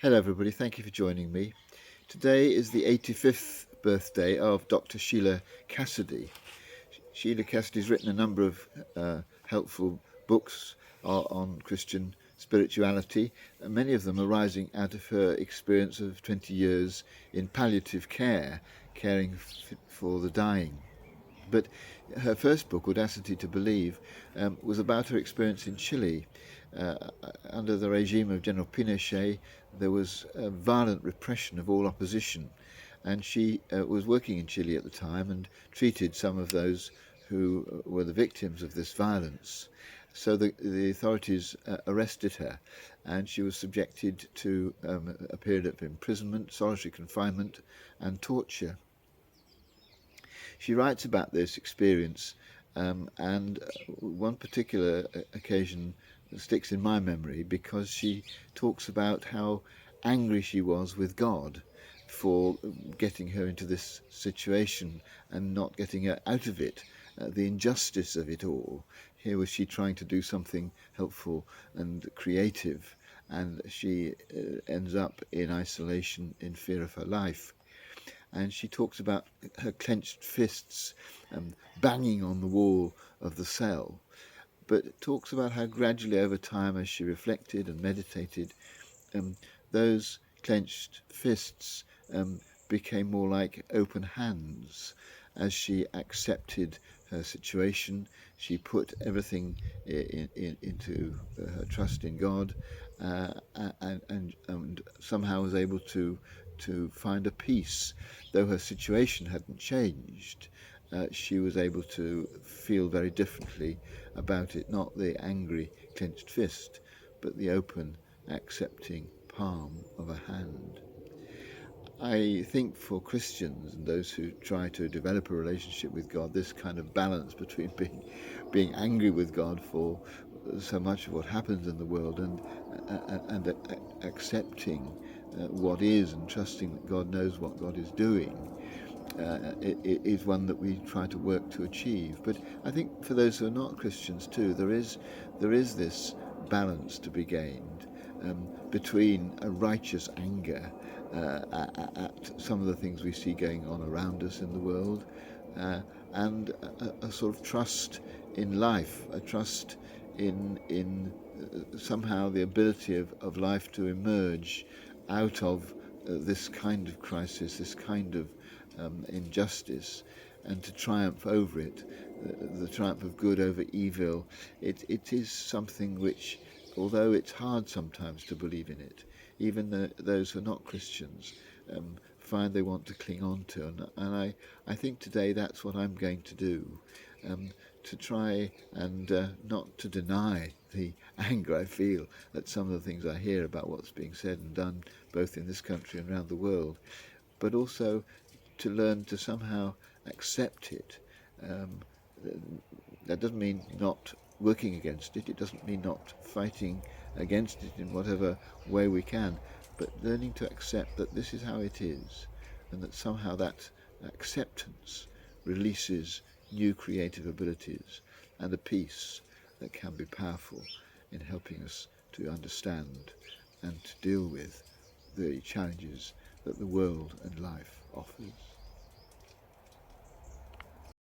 Hello everybody, thank you for joining me. Today is the 85th birthday of Dr. Sheila Cassidy. Sheila Cassidy's written a number of helpful books on Christian spirituality, and many of them arising out of her experience of 20 years in palliative care, caring for the dying. But her first book, Audacity to Believe, was about her experience in Chile. Uh, Under the regime of General Pinochet, there was a violent repression of all opposition, and she was working in Chile at the time and treated some of those who were the victims of this violence. So the authorities arrested her, and she was subjected to a period of imprisonment, solitary confinement, and torture. She writes about this experience, and one particular occasion sticks in my memory because she talks about how angry she was with God for getting her into this situation and not getting her out of it, the injustice of it all. Here was she trying to do something helpful and creative, and she ends up in isolation in fear of her life. And she talks about her clenched fists banging on the wall of the cell, but talks about how gradually over time, as she reflected and meditated, those clenched fists became more like open hands. As she accepted her situation, she put everything into her trust in God, and somehow was able to find a peace. Though her situation hadn't changed, she was able to feel very differently about it, not the angry clenched fist, but the open, accepting palm of a hand. I think for Christians and those who try to develop a relationship with God, this kind of balance between being angry with God for so much of what happens in the world and accepting what is and trusting that God knows what God is doing it is one that we try to work to achieve. But I think for those who are not Christians too, there is this balance to be gained between a righteous anger at some of the things we see going on around us in the world, and a sort of trust in life, a trust in somehow the ability of life to emerge out of this kind of crisis, this kind of injustice, and to triumph over it, the triumph of good over evil. It is something which, although it's hard sometimes to believe in it, even those who are not Christians find they want to cling on to. And I think today that's what I'm going to do, to try and not to deny the anger I feel at some of the things I hear about what's being said and done both in this country and around the world, but also to learn to somehow accept it. Um, that doesn't mean not working against it. It doesn't mean not fighting against it in whatever way we can, but learning to accept that this is how it is, and that somehow that acceptance releases new creative abilities and a peace that can be powerful in helping us to understand and to deal with the challenges that the world and life offers.